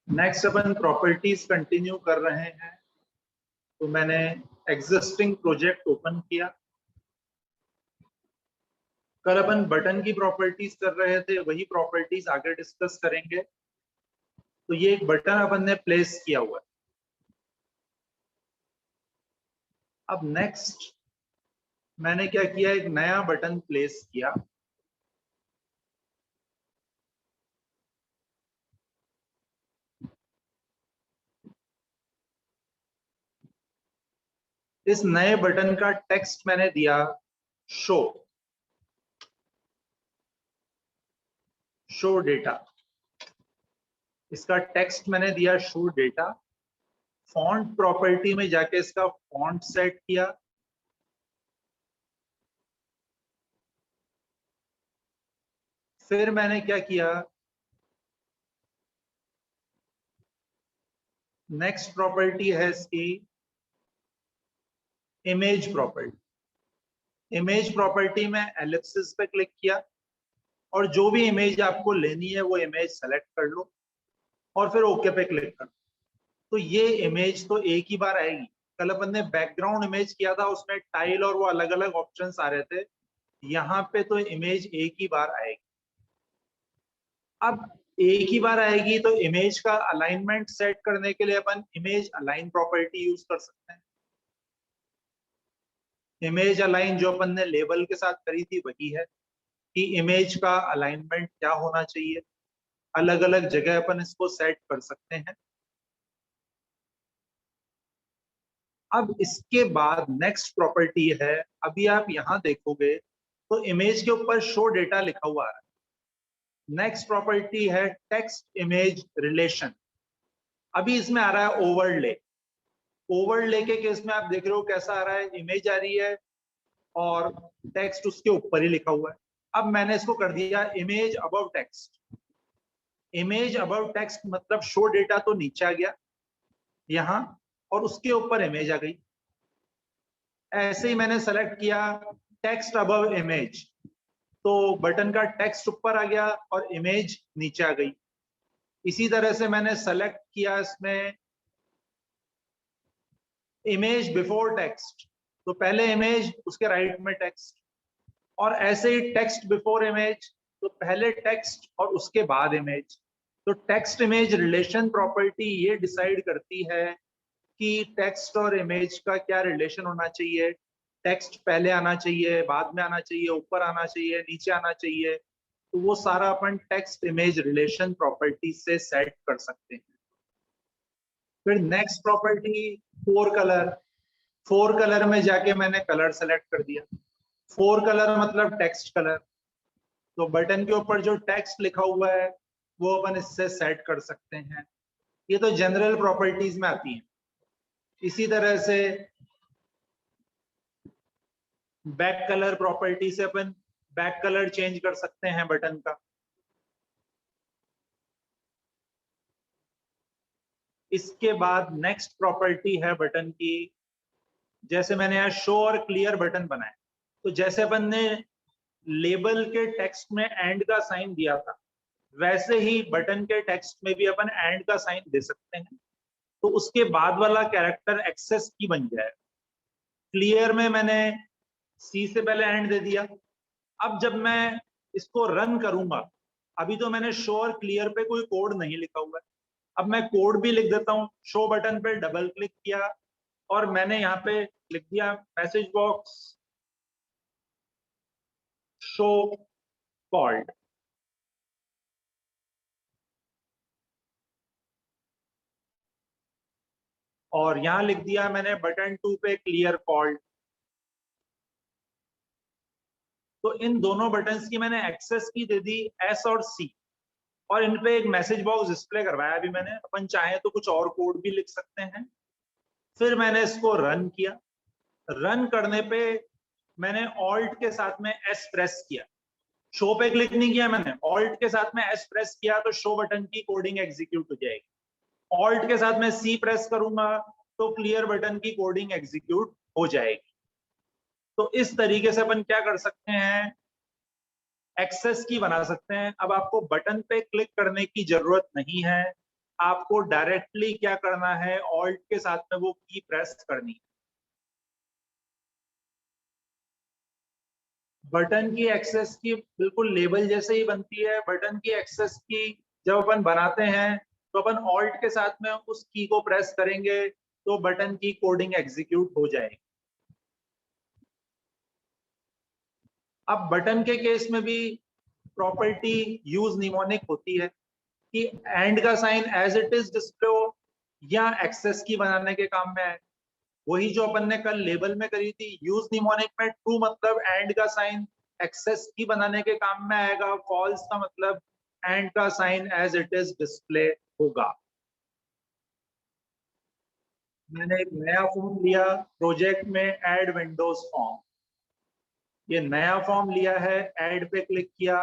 Next अपन properties continue कर रहे हैं। तो मैंने एग्जिस्टिंग प्रोजेक्ट ओपन किया। कल अपन बटन की प्रॉपर्टीज कर रहे थे, वही प्रॉपर्टीज आगे डिस्कस करेंगे। तो ये एक बटन अपन ने प्लेस किया हुआ है। अब नेक्स्ट मैंने क्या किया, एक नया बटन प्लेस किया। इस नए बटन का टेक्स्ट मैंने दिया शो डेटा। इसका टेक्स्ट मैंने दिया शो डेटा। फॉन्ट प्रॉपर्टी में जाके इसका फॉन्ट सेट किया। फिर मैंने क्या किया, नेक्स्ट प्रॉपर्टी है इसकी इमेज प्रॉपर्टी। इमेज प्रॉपर्टी में एलिप्सिस पे क्लिक किया और जो भी इमेज आपको लेनी है वो इमेज सेलेक्ट कर लो और फिर ओके पे क्लिक कर लो। तो ये इमेज तो एक ही बार आएगी। कल अपन ने बैकग्राउंड इमेज किया था, उसमें टाइल और वो अलग अलग ऑप्शंस आ रहे थे। यहाँ पे तो इमेज एक ही बार आएगी। अब एक ही बार आएगी तो इमेज का अलाइनमेंट सेट करने के लिए अपन इमेज अलाइन प्रॉपर्टी यूज कर सकते हैं। इमेज अलाइन जो अपन ने लेबल के साथ करी थी वही है कि इमेज का अलाइनमेंट क्या होना चाहिए। अलग अलग जगह अपन इसको सेट कर सकते हैं। अब इसके बाद नेक्स्ट प्रॉपर्टी है, अभी आप यहां देखोगे तो इमेज के ऊपर शो डेटा लिखा हुआ है। नेक्स्ट प्रॉपर्टी है टेक्स्ट इमेज रिलेशन। अभी इसमें आ रहा है ओवरले। ओवरले के केस में आप देख रहे हो कैसा आ रहा है, इमेज आ रही है और टेक्स्ट उसके ऊपर ही लिखा हुआ है। अब मैंने इसको कर दिया image above text. Image above text मतलब शो डेटा तो नीचे आ गया यहां और उसके ऊपर इमेज आ गई। ऐसे ही मैंने सेलेक्ट किया टेक्स्ट अबव इमेज, तो बटन का टेक्स्ट ऊपर आ गया और इमेज नीचे आ गई। इसी तरह से मैंने सेलेक्ट किया इसमें इमेज बिफोर टेक्स्ट, तो पहले इमेज उसके राइट में टेक्स्ट, और ऐसे ही टेक्स्ट बिफोर इमेज, तो पहले टेक्स्ट और उसके बाद इमेज। तो टेक्स्ट इमेज रिलेशन प्रॉपर्टी ये डिसाइड करती है कि टेक्स्ट और इमेज का क्या रिलेशन होना चाहिए। टेक्स्ट पहले आना चाहिए, बाद में आना चाहिए, ऊपर आना चाहिए, नीचे आना चाहिए। तो वो सारा अपन टेक्स्ट इमेज रिलेशन प्रॉपर्टी से सेट कर सकते हैं। फिर next property four colour. Four colour में जाके मैंने कलर सेलेक्ट कर दिया। फोर कलर मतलब टेक्स्ट कलर, तो बटन के ऊपर जो टेक्स्ट लिखा हुआ है वो अपन इससे सेट कर सकते हैं। ये तो जनरल प्रॉपर्टीज में आती है। इसी तरह से बैक कलर प्रॉपर्टी से अपन बैक कलर चेंज कर सकते हैं बटन का। इसके बाद नेक्स्ट प्रॉपर्टी है बटन की, जैसे मैंने यहाँ शो और क्लियर बटन बनाए, तो जैसे अपन ने लेबल के टेक्स्ट में एंड का साइन दिया था, वैसे ही बटन के टेक्स्ट में भी अपन एंड का साइन दे सकते हैं, तो उसके बाद वाला कैरेक्टर एक्सेस की बन जाए। क्लियर में मैंने सी से पहले एंड दे दिया। अब जब मैं इसको रन करूंगा, अभी तो मैंने शो और क्लियर पे कोई कोड नहीं लिखा हुआ है, अब मैं कोड भी लिख देता हूं। शो बटन पे डबल क्लिक किया और मैंने यहाँ पे लिख दिया मैसेज बॉक्स शो कॉल्ड। और यहां लिख दिया मैंने बटन 2 पे क्लियर कॉल्ड। तो इन दोनों बटन्स की मैंने एक्सेस की दे दी एस और सी, और इन पे एक मैसेज बॉक्स डिस्प्ले करवाया अभी मैंने। अपन चाहे तो कुछ और कोड भी लिख सकते हैं। फिर मैंने इसको रन किया। रन करने पे मैंने ऑल्ट के साथ में एस प्रेस किया। शो पे क्लिक नहीं किया मैंने, ऑल्ट के साथ में एस प्रेस किया तो शो बटन की कोडिंग एग्जीक्यूट हो जाएगी। ऑल्ट के साथ में सी प्रेस करूंगा तो क्लियर बटन की कोडिंग एग्जीक्यूट हो जाएगी। तो इस तरीके से अपन क्या कर सकते हैं, एक्सेस की बना सकते हैं। अब आपको बटन पे क्लिक करने की जरूरत नहीं है, आपको डायरेक्टली क्या करना है, ऑल्ट के साथ में वो की प्रेस करनी है। बटन की एक्सेस की बिल्कुल लेबल जैसे ही बनती है। बटन की एक्सेस की जब अपन बनाते हैं तो अपन ऑल्ट के साथ में उस की को प्रेस करेंगे तो बटन की कोडिंग एग्जीक्यूट हो जाएगी। अब बटन के केस में भी प्रॉपर्टी यूज निमोनिक होती है कि एंड का sign as it is display हो या एक्सेस की बनाने के काम में है। वही जो अपन ने कल लेबल में करी थी, यूज निमोनिक में ट्रू मतलब एंड का साइन एक्सेस की बनाने के काम में आएगा, फॉल्स का मतलब एंड का sign as it is display होगा। मैंने एक नया फॉर्म लिया प्रोजेक्ट में, ऐड विंडोज फॉर्म। ये नया फॉर्म लिया है, ऐड पे क्लिक किया,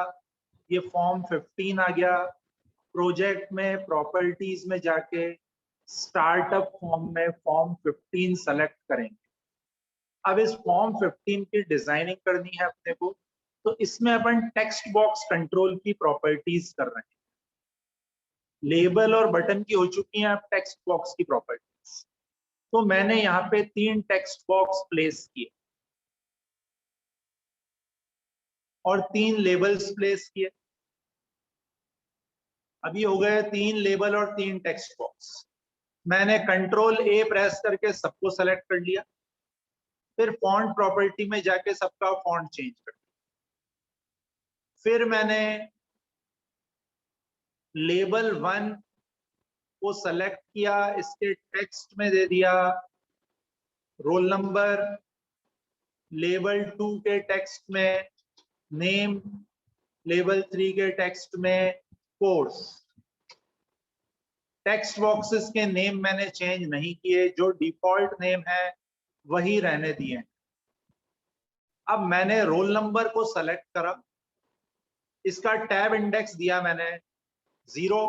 ये फॉर्म 15 आ गया। प्रोजेक्ट में प्रॉपर्टीज में जाके स्टार्टअप फॉर्म में फॉर्म 15 सेलेक्ट करेंगे। अब इस फॉर्म 15 की डिजाइनिंग करनी है अपने को, तो इसमें अपन टेक्स्ट बॉक्स कंट्रोल की प्रॉपर्टीज कर रहे हैं। लेबल और बटन की हो चुकी हैं, अब टेक्स्ट बॉक्स की प्रॉपर्टीज। तो मैंने यहाँ पे 3 टेक्स्ट बॉक्स प्लेस किए और 3 लेबल्स प्लेस किए। अभी हो गए 3 लेबल और 3 टेक्स्ट बॉक्स। मैंने कंट्रोल ए प्रेस करके सबको सेलेक्ट कर लिया, फिर फॉन्ट प्रॉपर्टी में जाके सबका फॉन्ट चेंज कर दिया। फिर मैंने लेबल 1 को सेलेक्ट किया, इसके टेक्स्ट में दे दिया रोल नंबर, लेबल 2 के टेक्स्ट में नेम, लेबल 3 के टेक्स्ट में कोर्स। टेक्स्ट बॉक्सेस के नेम मैंने चेंज नहीं किए, जो डिफॉल्ट नेम है वही रहने दिए। अब मैंने रोल नंबर को सेलेक्ट करा, इसका टैब इंडेक्स दिया मैंने 0,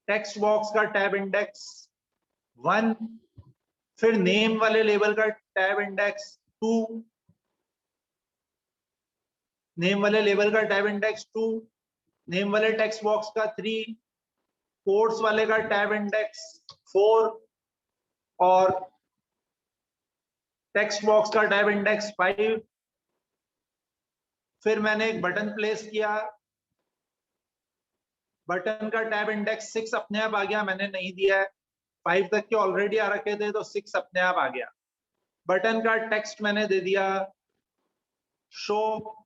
टेक्स्ट बॉक्स का टैब इंडेक्स 1, फिर नेम वाले लेबल का टैब इंडेक्स 2, नेम वाले लेबल का टैब इंडेक्स 2, नेम वाले टेक्स्ट बॉक्स का 3, कोर्स वाले का टैब इंडेक्स 4 और टेक्स्ट बॉक्स का टैब इंडेक्स 5। फिर मैंने एक बटन प्लेस किया, बटन का टैब इंडेक्स 6 अपने आप आ गया, मैंने नहीं दिया है, 5 तक के ऑलरेडी आ रखे थे तो 6 अपने आप आ गया। बटन का टेक्स्ट मैंने दे दिया शो,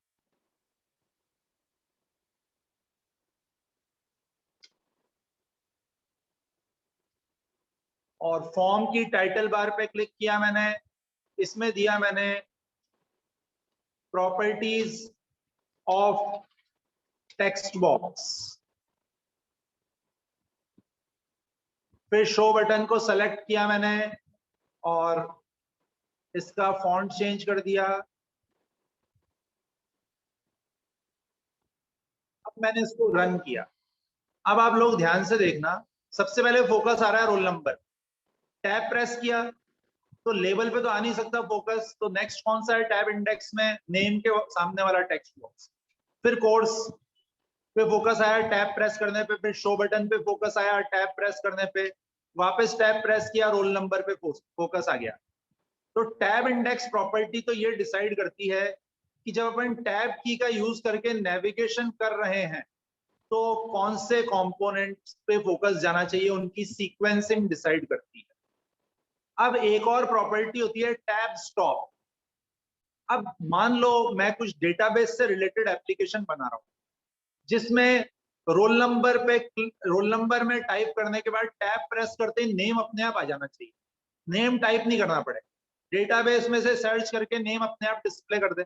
और फॉर्म की टाइटल बार पे क्लिक किया मैंने, इसमें दिया मैंने प्रॉपर्टीज ऑफ टेक्स्ट बॉक्स। फिर शो बटन को सेलेक्ट किया मैंने और इसका फॉन्ट चेंज कर दिया। अब मैंने इसको रन किया। अब आप लोग ध्यान से देखना, सबसे पहले फोकस आ रहा है रोल नंबर, टैब प्रेस किया तो लेबल पे तो आ नहीं सकता फोकस, तो नेक्स्ट कौन सा है टैब इंडेक्स में, नेम के सामने वाला टेक्स्ट बॉक्स। फिर कोर्स पे फोकस आया टैब प्रेस करने पे, फिर शो बटन पे फोकस आया टैब प्रेस करने पे, वापस टैब प्रेस किया रोल नंबर पे फोकस आ गया। तो टैब इंडेक्स प्रॉपर्टी तो ये डिसाइड करती है कि जब अपन टैब की का यूज करके नेविगेशन कर रहे हैं तो कौन से कंपोनेंट्स पे फोकस जाना चाहिए, उनकी सीक्वेंसिंग डिसाइड करती है। अब एक और प्रॉपर्टी होती है टैब स्टॉप। अब मान लो मैं कुछ डेटाबेस से रिलेटेड एप्लीकेशन बना रहा हूं जिसमें रोल नंबर में टाइप करने के बाद टैब प्रेस करते ही नेम अपने आप आ जाना चाहिए, नेम टाइप नहीं करना पड़े, डेटाबेस में से सर्च करके नेम अपने आप डिस्प्ले कर दे।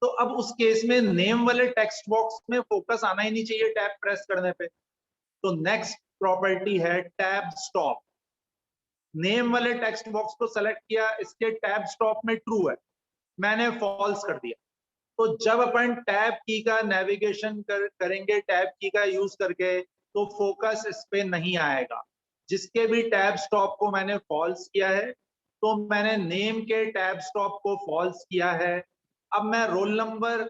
तो अब उस केस में नेम वाले टेक्स्ट बॉक्स में फोकस आना ही नहीं चाहिए टैब प्रेस करने पे। तो नेक्स्ट प्रॉपर्टी है टैब स्टॉप। नेम वाले टेक्स्ट बॉक्स को सेलेक्ट किया, इसके टैब स्टॉप में ट्रू है, मैंने फॉल्स कर दिया। तो जब अपन टैब की का नेविगेशन करेंगे टैब की का यूज करके तो फोकस इस पे नहीं आएगा। जिसके भी टैब स्टॉप को मैंने फॉल्स किया है, तो मैंने नेम के टैब स्टॉप को फॉल्स किया है। अब मैं रोल नंबर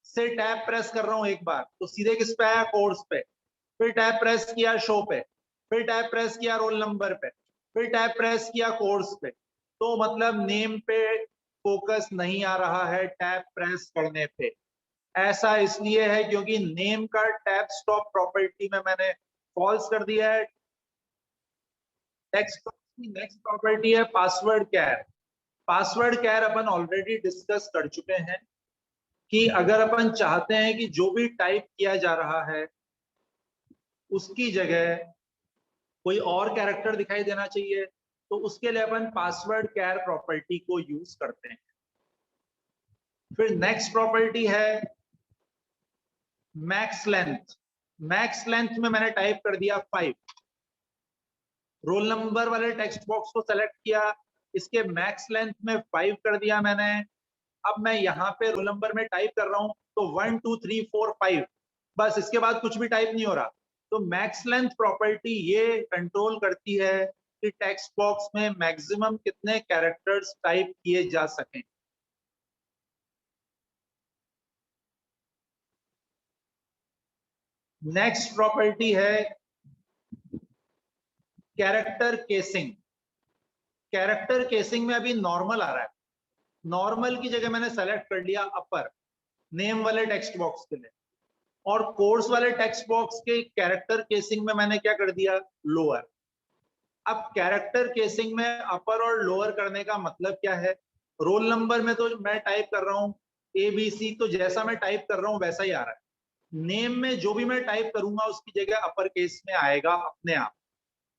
से टैब प्रेस कर रहा हूं एक बार तो सीधे किस पे आया, कोर्स पे। फिर टैब प्रेस किया शो पे, फिर टैब प्रेस किया रोल नंबर पे, फिर टैब प्रेस किया कोर्स पे। तो मतलब नेम पे फोकस नहीं आ रहा है टैब प्रेस करने पे। ऐसा इसलिए है क्योंकि नेम का टैब स्टॉप प्रॉपर्टी में मैंने फॉल्स कर दिया है। टेक्स्ट की नेक्स्ट प्रॉपर्टी है पासवर्ड कैर। पासवर्ड कैर अपन ऑलरेडी डिस्कस कर चुके हैं कि अगर अपन चाहते हैं कि जो भी टाइप किया जा रहा है उसकी जगह कोई और कैरेक्टर दिखाई देना चाहिए, तो उसके लिए अपन पासवर्ड कैर प्रॉपर्टी को यूज करते हैं। फिर नेक्स्ट प्रॉपर्टी है मैक्स लेंथ। मैक्स लेंथ में मैंने टाइप कर दिया 5। रोल नंबर वाले टेक्स्ट बॉक्स को सेलेक्ट किया, इसके मैक्स लेंथ में 5 कर दिया मैंने। अब मैं यहाँ पे रोल नंबर में टाइप कर रहा हूं तो 1 2 3 4 5, बस इसके बाद कुछ भी टाइप नहीं हो रहा। तो मैक्स लेंथ प्रॉपर्टी ये कंट्रोल करती है कि टेक्स्ट बॉक्स में मैक्सिमम कितने कैरेक्टर्स टाइप किए जा सकें। नेक्स्ट प्रॉपर्टी है कैरेक्टर केसिंग। कैरेक्टर केसिंग में अभी नॉर्मल आ रहा है, नॉर्मल की जगह मैंने सेलेक्ट कर लिया अपर नेम वाले टेक्स्ट बॉक्स के लिए, और कोर्स वाले टेक्स्ट बॉक्स के कैरेक्टर केसिंग में मैंने क्या कर दिया लोअर। अब कैरेक्टर केसिंग में अपर और लोअर करने का मतलब क्या है? रोल नंबर में तो मैं टाइप कर रहा हूं ABC, तो जैसा मैं टाइप कर रहा हूं वैसा ही आ रहा है। नेम में जो भी मैं टाइप करूंगा उसकी जगह अपर केस में आएगा अपने आप।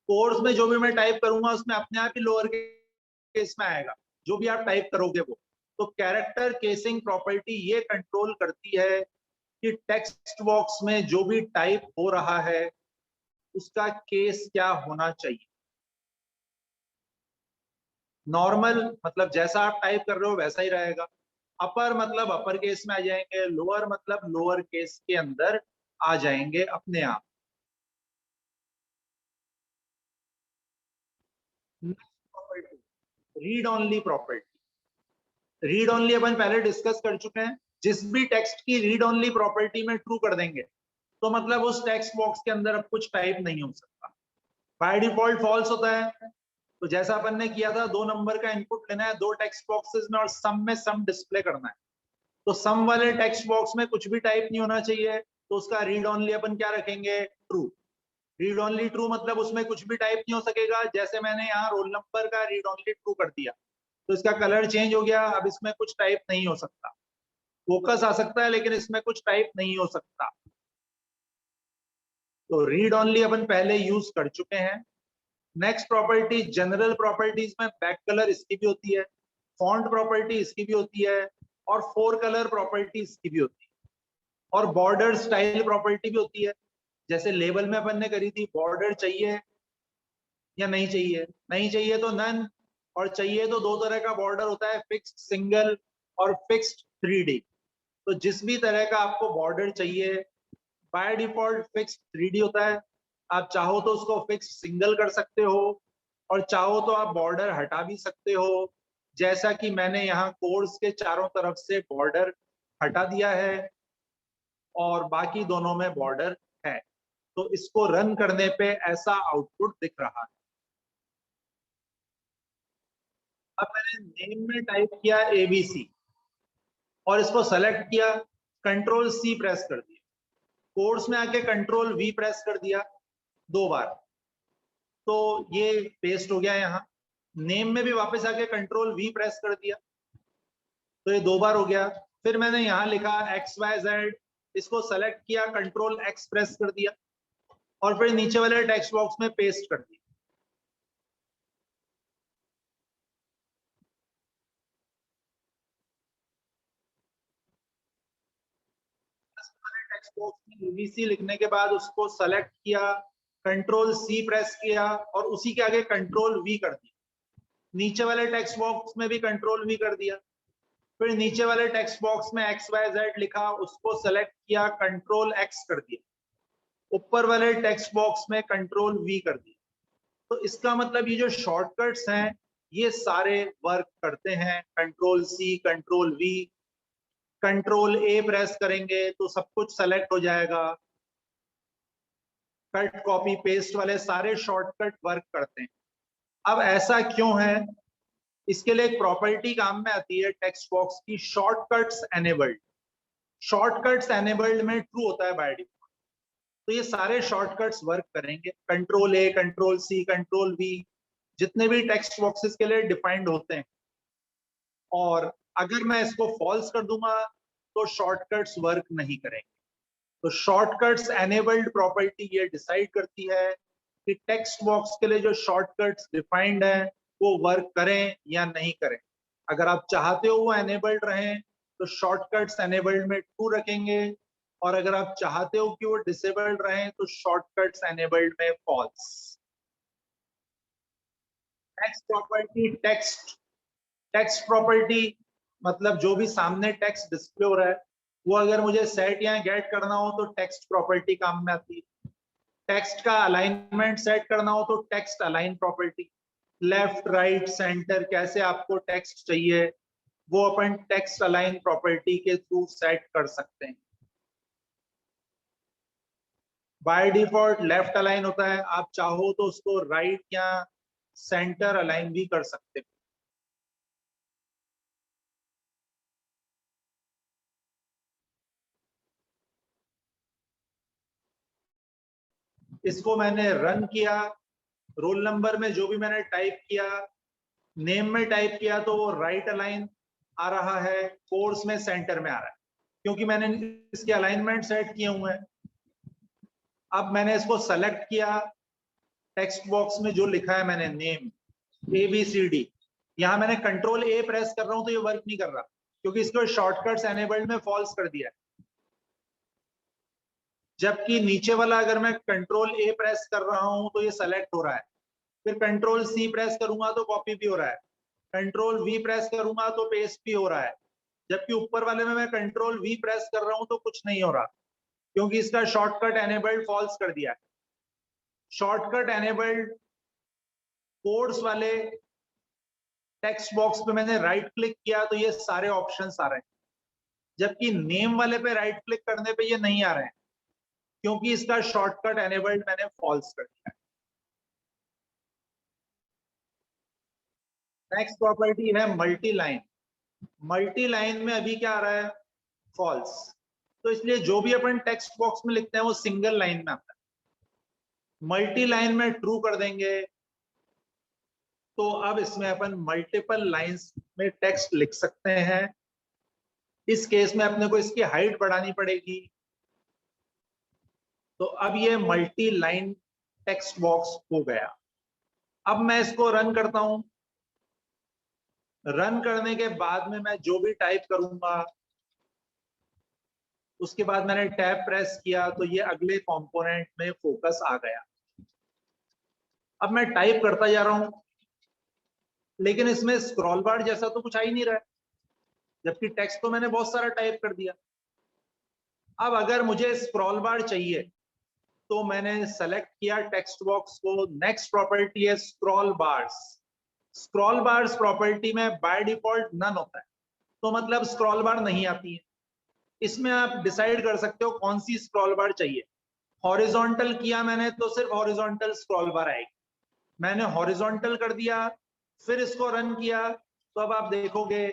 कोर्स में जो भी मैं टाइप करूंगा उसमें अपने आप ही लोअर केस में आएगा, जो भी आप टाइप करोगे वो। तो कैरेक्टर केसिंग प्रॉपर्टी ये कंट्रोल करती है कि टेक्स्ट बॉक्स में जो भी टाइप हो रहा है उसका केस क्या होना चाहिए। नॉर्मल मतलब जैसा आप टाइप कर रहे हो वैसा ही रहेगा, अपर मतलब अपर केस में आ जाएंगे, लोअर मतलब लोअर केस के अंदर आ जाएंगे अपने आप। Read only property. Read only अपन पहले डिस्कस कर चुके हैं। जिस भी टेक्स्ट की रीड ओनली प्रॉपर्टी में ट्रू कर देंगे तो मतलब उस टेक्स्ट बॉक्स के अंदर अब कुछ टाइप नहीं हो सकता, बाय डिफॉल्ट फॉल्स होता है। तो जैसा अपन ने किया था 2 नंबर का इनपुट लेना है 2 टेक्स्ट बॉक्सेस में और सम में सम डिस्प्ले करना है। तो सम वाले टेक्स्ट बॉक्स में कुछ भी टाइप नहीं होना चाहिए, तो उसका रीड ओनली अपन क्या रखेंगे ट्रू। रीड ओनली ट्रू मतलब उसमें कुछ भी टाइप नहीं हो सकेगा। जैसे मैंने यहाँ रोल नंबर का रीड ओनली ट्रू कर दिया तो इसका कलर चेंज हो गया, अब इसमें कुछ टाइप नहीं हो सकता। फोकस आ सकता है लेकिन इसमें कुछ टाइप नहीं हो सकता। तो रीड ओनली अपन पहले यूज कर चुके हैं। नेक्स्ट प्रॉपर्टी जनरल प्रॉपर्टीज में बैक कलर इसकी भी होती है, फॉन्ट प्रॉपर्टी इसकी भी होती है, और 4 कलर प्रॉपर्टी इसकी भी होती है, और बॉर्डर स्टाइल प्रॉपर्टी भी होती है। जैसे लेबल में अपन ने करी थी बॉर्डर चाहिए या नहीं चाहिए, नहीं चाहिए तो नन, और चाहिए तो 2 तरह का बॉर्डर होता है, फिक्स्ड सिंगल और फिक्स्ड 3D। तो जिस भी तरह का आपको बॉर्डर चाहिए बाय डिफॉल्ट फिक्स्ड 3D होता है। आप चाहो तो उसको फिक्स सिंगल कर सकते हो और चाहो तो आप बॉर्डर हटा भी सकते हो, जैसा कि मैंने यहाँ कोर्स के चारों तरफ से बॉर्डर हटा दिया है और बाकी दोनों में बॉर्डर है। तो इसको रन करने पे ऐसा आउटपुट दिख रहा है। अब मैंने नेम में टाइप किया ABC और इसको सेलेक्ट किया, कंट्रोल C प्रेस कर दिया, कोर्स में आके कंट्रोल V प्रेस कर दिया 2 बार, तो ये पेस्ट हो गया। यहाँ नेम में भी वापस आके कंट्रोल V प्रेस कर दिया तो ये 2 बार हो गया। फिर मैंने यहाँ लिखा XYZ, इसको सेलेक्ट किया, कंट्रोल X प्रेस कर दिया और फिर नीचे वाले टेक्स्ट बॉक्स में पेस्ट कर दिया। टेक्स्ट बॉक्स में ABC लिखने के बाद उसको सेलेक्ट किया, कंट्रोल C प्रेस किया और उसी के आगे कंट्रोल V कर दिया। नीचे वाले टेक्स्ट बॉक्स में भी कंट्रोल V कर दिया। फिर नीचे वाले टेक्स्ट बॉक्स में XYZ लिखा, उसको सेलेक्ट किया, कंट्रोल X कर दिया। ऊपर वाले टेक्स्ट बॉक्स में कंट्रोल V कर दिया। तो इसका मतलब ये जो शॉर्टकट्स हैं ये सारे वर्क करते हैं। Control C, control V, control A press करेंगे तो सब कुछ सेलेक्ट हो जाएगा। कट कॉपी पेस्ट वाले सारे शॉर्टकट वर्क करते हैं। अब ऐसा क्यों है? इसके लिए एक प्रॉपर्टी काम में आती है टेक्स्ट बॉक्स की, शॉर्टकट्स एनेबल्ड। शॉर्टकट्स एनेबल्ड में ट्रू होता है बाय डिफॉल्ट, तो ये सारे शॉर्टकट्स वर्क करेंगे। Control A, control C, control V, जितने भी टेक्स्ट बॉक्सेस के लिए डिफाइंड होते हैं। और अगर मैं इसको फॉल्स कर दूंगा तो शॉर्टकट्स वर्क नहीं करेंगे। तो शॉर्टकट्स एनेबल्ड प्रॉपर्टी ये डिसाइड करती है कि टेक्स्ट बॉक्स के लिए जो शॉर्टकट्स डिफाइंड है वो वर्क करें या नहीं करें। अगर आप चाहते हो वो एनेबल्ड रहें तो शॉर्टकट्स एनेबल्ड में ट्रू रखेंगे, और अगर आप चाहते हो कि वो डिसेबल्ड रहें तो शॉर्टकट्स एनेबल्ड में false. Next property text. Text property मतलब जो भी सामने टेक्स्ट डिस्प्ले हो रहा है वो अगर मुझे सेट या गेट करना हो तो टेक्स्ट प्रॉपर्टी काम में आती है। टेक्स्ट का अलाइनमेंट सेट करना हो तो text align property. Left right centre कैसे आपको टेक्स्ट चाहिए वो अपन टेक्स्ट अलाइन प्रॉपर्टी के थ्रू सेट कर सकते हैं। बाय डिफॉल्ट लेफ्ट अलाइन होता है, आप चाहो तो उसको राइट या सेंटर अलाइन भी कर सकते हो। इसको मैंने रन किया, रोल नंबर में जो भी मैंने टाइप किया, नेम में टाइप किया तो वो राइट अलाइन आ रहा है, कोर्स में सेंटर में आ रहा है क्योंकि मैंने इसके अलाइनमेंट सेट किए हुए हैं। अब मैंने इसको सेलेक्ट किया, टेक्स्ट बॉक्स में जो लिखा है मैंने नेम ABCD, यहां मैंने कंट्रोल A प्रेस कर रहा हूं तो ये वर्क नहीं कर रहा क्योंकि इसको शॉर्टकट्स एनेबल्ड में फॉल्स कर दिया है। जबकि नीचे वाला अगर मैं कंट्रोल A प्रेस कर रहा हूं तो ये सेलेक्ट हो रहा है, फिर कंट्रोल C प्रेस करूंगा तो कॉपी भी हो रहा है, कंट्रोल V प्रेस करूंगा तो पेस्ट भी हो रहा है। जबकि ऊपर वाले में मैं कंट्रोल V प्रेस कर रहा हूं तो कुछ नहीं हो रहा क्योंकि इसका शॉर्टकट एनेबल्ड फॉल्स कर दिया है। शॉर्टकट एनेबल्ड कोड्स वाले टेक्स्ट बॉक्स पे मैंने राइट क्लिक किया तो ये सारे ऑप्शंस आ रहे हैं, जबकि नेम वाले पे राइट क्लिक करने पे ये नहीं आ रहे हैं क्योंकि इसका शॉर्टकट एनेबल्ड मैंने फॉल्स कर दिया। नेक्स्ट प्रॉपर्टी है मल्टी लाइन। मल्टी लाइन में अभी क्या आ रहा है? फॉल्स। तो इसलिए जो भी अपन टेक्स्ट बॉक्स में लिखते हैं वो सिंगल लाइन में आता है। मल्टी लाइन में ट्रू कर देंगे तो अब इसमें अपन मल्टीपल लाइंस में टेक्स्ट लिख सकते हैं। इस केस में अपने को इसकी हाइट बढ़ानी पड़ेगी। तो अब ये मल्टी लाइन टेक्स्ट बॉक्स हो गया। अब मैं इसको रन करता हूं। रन करने के बाद में मैं जो भी टाइप करूंगा उसके बाद मैंने टैब प्रेस किया तो ये अगले कंपोनेंट में फोकस आ गया। अब मैं टाइप करता जा रहा हूं लेकिन इसमें स्क्रॉल बार जैसा तो कुछ आ ही नहीं रहा है, जबकि टेक्स्ट तो मैंने बहुत सारा टाइप कर दिया। अब अगर मुझे स्क्रॉल बार चाहिए तो मैंने सेलेक्ट किया टेक्स्ट बॉक्स को, नेक्स्ट प्रॉपर्टी है scroll bars. Scroll bars property में बाय डिफॉल्ट नन होता है, तो मतलब स्क्रॉल बार नहीं आती है। इसमें आप डिसाइड कर सकते हो कौन सी स्क्रॉल बार चाहिए। हॉरिजॉन्टल किया मैंने तो सिर्फ हॉरिजॉन्टल स्क्रॉल बार आएगी। मैंने हॉरिजॉन्टल कर दिया, फिर इसको रन किया तो अब आप देखोगे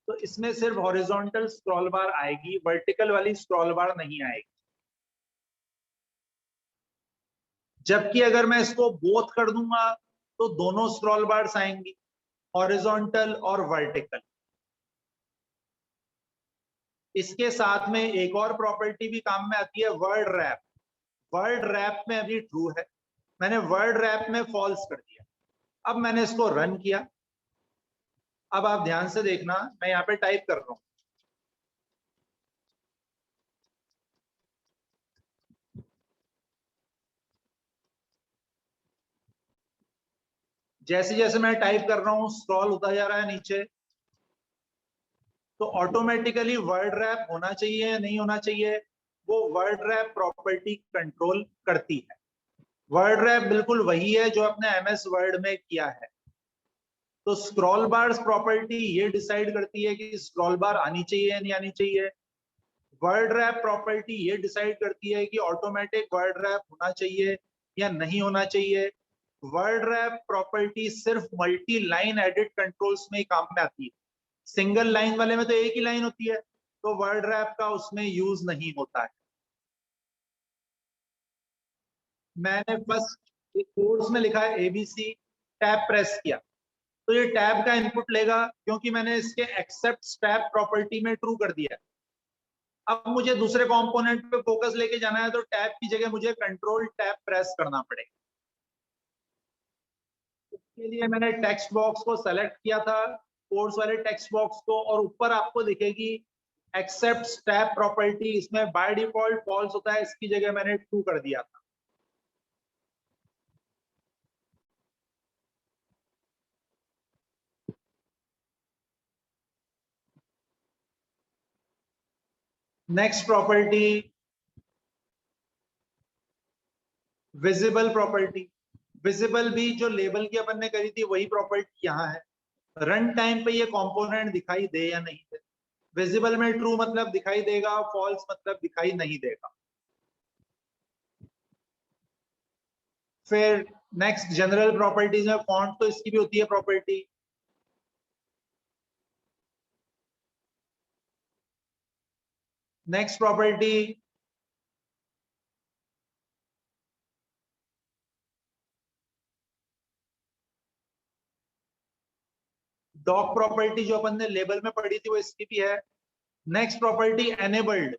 तो इसमें सिर्फ हॉरिजॉन्टल स्क्रॉल बार आएगी, वर्टिकल वाली स्क्रॉल बार नहीं आएगी। जबकि अगर मैं इसको बोथ कर दूंगा तो दोनों स्क्रॉल बार्स आएंगी, हॉरिजॉन्टल और वर्टिकल। इसके साथ में एक और प्रॉपर्टी भी काम में आती है, वर्ड रैप। वर्ड रैप में अभी ट्रू है, मैंने वर्ड रैप में फॉल्स कर दिया। अब मैंने इसको रन किया। अब आप ध्यान से देखना, मैं यहाँ पे टाइप कर रहा हूं। जैसे जैसे मैं टाइप कर रहा हूं स्क्रॉल होता जा रहा है नीचे, तो ऑटोमेटिकली वर्ड रैप होना चाहिए या नहीं होना चाहिए वो वर्ड रैप प्रॉपर्टी कंट्रोल करती है। वर्ड रैप बिल्कुल वही है जो अपने MS वर्ड में किया है। तो स्क्रॉल बार्स प्रॉपर्टी ये डिसाइड करती है कि स्क्रॉल बार आनी चाहिए या नहीं आनी चाहिए। वर्ड रैप प्रॉपर्टी ये डिसाइड करती है कि ऑटोमेटिक वर्ड रैप होना चाहिए या नहीं होना चाहिए। वर्ड रैप प्रॉपर्टी सिर्फ मल्टी लाइन एडिट कंट्रोल्स में ही काम में आती है, सिंगल लाइन वाले में तो एक ही लाइन होती है, तो वर्ड रैप का उसमें यूज नहीं होता है। मैंने फर्स्ट कोर्स में लिखा है एबीसी, टैब प्रेस किया तो ये टैब का इनपुट लेगा, क्योंकि मैंने इसके एक्सेप्ट टैब प्रॉपर्टी में ट्रू कर दिया है। अब मुझे दूसरे कंपोनेंट पे फोकस लेके जाना है तो टैब की जगह मुझे कंट्रोल टैब प्रेस करना पड़ेगा। इसके लिए मैंने टेक्स्ट बॉक्स को सेलेक्ट किया था, कोर्स वाले टेक्स्ट बॉक्स को, और ऊपर आपको दिखेगी एक्सेप्ट टैब प्रॉपर्टी, इसमें बाय डिफॉल्ट फॉल्स होता है, इसकी जगह मैंने ट्रू कर दिया था। Next property visible property. Visible भी जो लेबल की अपन ने करी थी वही प्रॉपर्टी यहाँ है। रन टाइम पे ये कंपोनेंट दिखाई दे या नहीं दे। विजिबल में ट्रू मतलब दिखाई देगा, फॉल्स मतलब दिखाई नहीं देगा। फिर नेक्स्ट जनरल प्रॉपर्टीज में फॉन्ट, तो इसकी भी होती है property. Next property dock property, जो अपन ने लेबल में पढ़ी थी वो इसकी भी है। Next property enabled.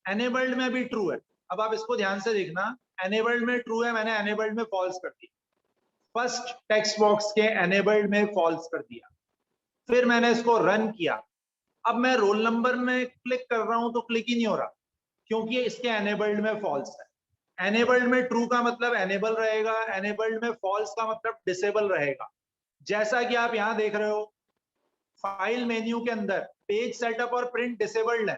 एनेबल्ड में भी ट्रू है। अब आप इसको ध्यान से देखना, एनेबल्ड में ट्रू है, मैंने एनेबल्ड में फॉल्स कर दिया। फर्स्ट टेक्स्ट बॉक्स के एनेबल्ड में फॉल्स कर दिया, फिर मैंने इसको रन किया। अब मैं रोल नंबर में क्लिक कर रहा हूं तो क्लिक ही नहीं हो रहा, क्योंकि इसके एनेबल्ड में फॉल्स है। एनेबल्ड में ट्रू का मतलब एनेबल रहेगा, एनेबल्ड में फॉल्स का मतलब डिसेबल रहेगा। जैसा कि आप यहां देख रहे हो, फाइल मेन्यू के अंदर पेज सेटअप और प्रिंट डिसेबल्ड है,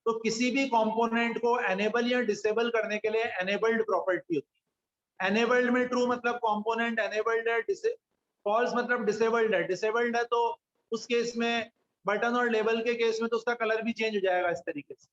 तो किसी भी कंपोनेंट को एनेबल या डिसेबल करने के लिए एनेबल्ड प्रॉपर्टी होती है। एनेबल्ड में ट्रू मतलब कंपोनेंट एनेबल्ड है, फॉल्स मतलब डिसेबल्ड है। डिसेबल्ड है तो उस केस में बटन और लेबल के केस में तो उसका कलर भी चेंज हो जाएगा इस तरीके से।